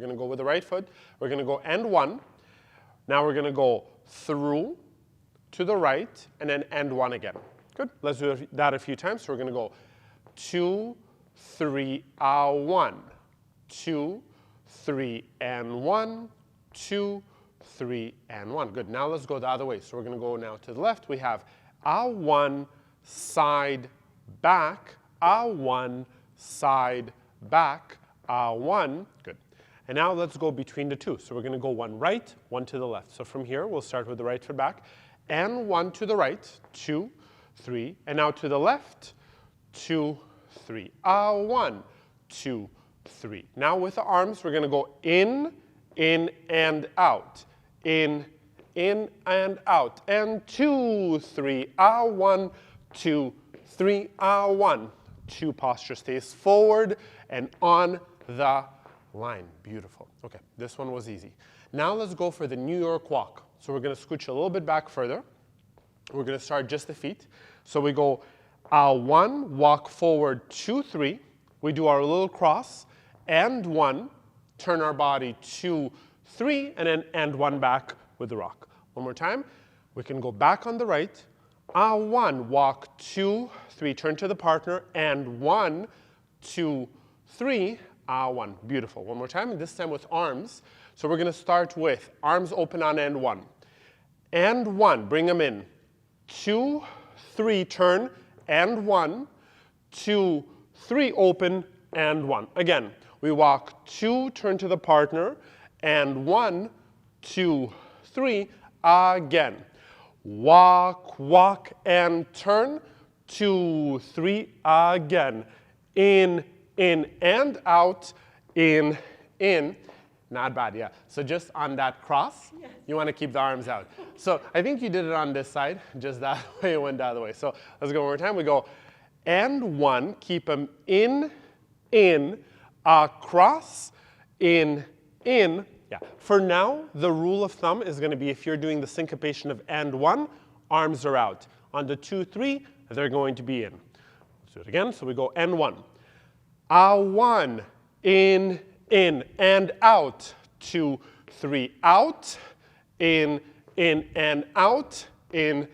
We're going to go with the right foot. We're going to go and one. Now we're going to go through to the right and then and one again. Good. Let's do that a few times. So we're going to go 2, 3, 1. 2, 3, and 1. 2, 3, and 1. Good. Now let's go the other way. So we're going to go now to the left. We have A1, side, back, A1, side, back, A1. Good. And now let's go between the two. So we're going to go one right, one to the left. So from here, we'll start with the right foot back. And one to the right, 2, 3. And now to the left, 2, 3. 1, 2, 3. Now with the arms, we're going to go in, and out. In, and out. And 2, 3. 1, 2, 3. 1. 2. Posture stays forward and on the line. Beautiful. Okay, this one was easy. Now let's go for the New York walk. So we're going to scooch a little bit back further. We're going to start just the feet. So we go 1, walk forward 2, 3. We do our little cross and 1, turn our body 2, 3, and then and 1 back with the rock. One more time. We can go back on the right. 1, walk 2, 3, turn to the partner, and 1, 2, 3, 1. Beautiful. One more time, and this time with arms. So we're going to start with arms open on and 1. And 1, bring them in. 2, 3, turn, and 1. 2, 3, open, and 1. Again, we walk 2, turn to the partner, and 1, 2, 3, again. Walk, walk, and turn, 2, 3, again. In, and out, in. Not bad, yeah. So just on that cross, yes. You want to keep the arms out. So I think you did it on this side, just that way, it went the other way. So let's go one more time. We go and 1, keep them in, across, in. Yeah. For now, the rule of thumb is going to be if you're doing the syncopation of and 1, arms are out. On the 2, 3, they're going to be in. Let's do it again. So we go and 1. 1, in, and out. 2, 3, out, in, and out, in.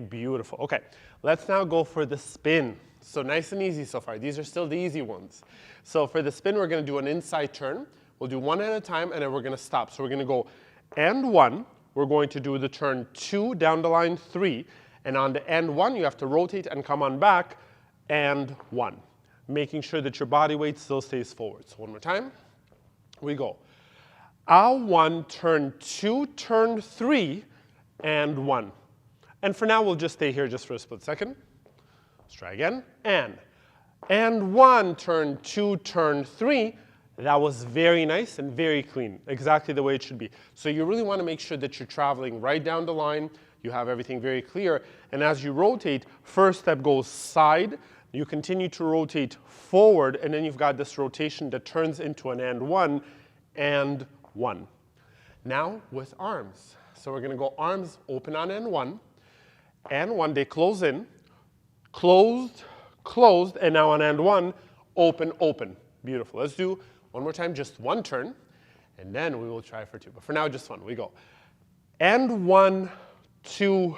Beautiful. Okay, let's now go for the spin. So nice and easy so far. These are still the easy ones. So for the spin, we're going to do an inside turn. We'll do one at a time, and then we're going to stop. So we're going to go and 1. We're going to do the turn 2, down the line 3. And on the end 1, you have to rotate and come on back, and 1. Making sure that your body weight still stays forward. So one more time. We go. 1, turn 2, turn 3, and 1. And for now, we'll just stay here just for a split second. Let's try again. And 1, turn 2, turn 3. That was very nice and very clean, exactly the way it should be. So you really want to make sure that you're traveling right down the line. You have everything very clear. And as you rotate, first step goes side. You continue to rotate forward, and then you've got this rotation that turns into an and 1. Now with arms. So we're going to go arms open on and 1. And 1, they close in. Closed, closed, and now on and 1, open, open. Beautiful. Let's do one more time, just one turn, and then we will try for 2. But for now, just 1. We go. And 1, 2,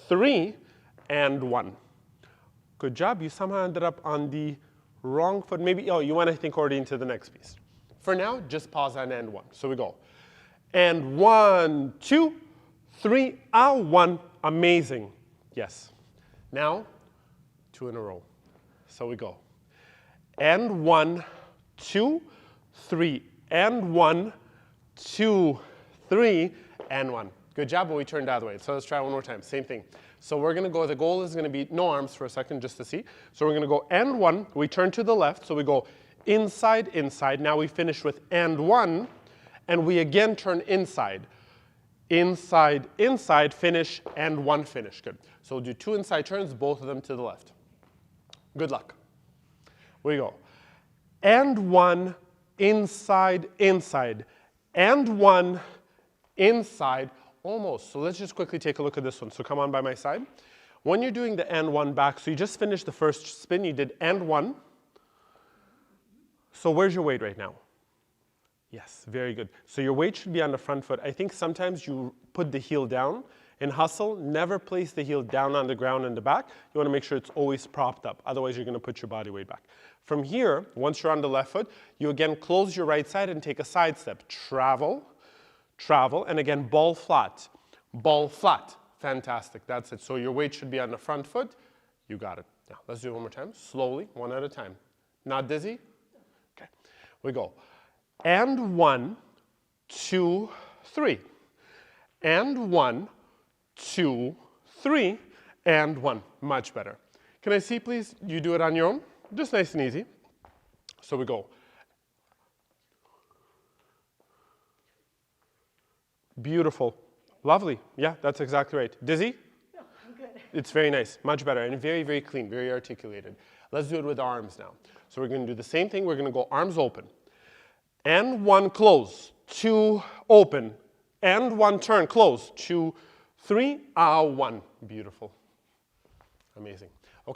3, and 1. Good job. You somehow ended up on the wrong foot. Maybe, oh, you want to think already into the next piece. For now, just pause on and 1. So we go. And 1, 2, 3, 1. Amazing. Yes. Now, 2 in a row. So we go. And 1, 2, 3, and 1, 2, 3, and 1. Good job, but we turned the other way. So let's try one more time. Same thing. So we're going to go, the goal is going to be no arms for a second just to see. So we're going to go and 1. We turn to the left. So we go inside, inside. Now we finish with and 1. And we again turn inside. Inside, inside, finish, and 1 finish. Good. So we'll do 2 inside turns, both of them to the left. Good luck. We go. And 1, inside, inside. And 1, inside, almost. So let's just quickly take a look at this one. So come on by my side. When you're doing the and 1 back, so you just finished the first spin, you did and 1. So where's your weight right now? Yes, very good. So your weight should be on the front foot. I think sometimes you put the heel down. In hustle, never place the heel down on the ground in the back. You want to make sure it's always propped up. Otherwise, you're going to put your body weight back. From here, once you're on the left foot, you again close your right side and take a side step. Travel, travel, and again, ball flat. Ball flat. Fantastic. That's it. So your weight should be on the front foot. You got it. Now, let's do it one more time. Slowly, one at a time. Not dizzy? Okay. We go. And 1, 2, 3. And 1, 2, 3, and 1. Much better. Can I see, please? You do it on your own. Just nice and easy. So we go. Beautiful. Lovely. Yeah, that's exactly right. Dizzy? No, I'm good. It's very nice. Much better. And very, very clean. Very articulated. Let's do it with arms now. So we're going to do the same thing. We're going to go arms open. And 1, close. 2, open. And 1, turn, close. 2, 3, 1. Beautiful. Amazing. Okay.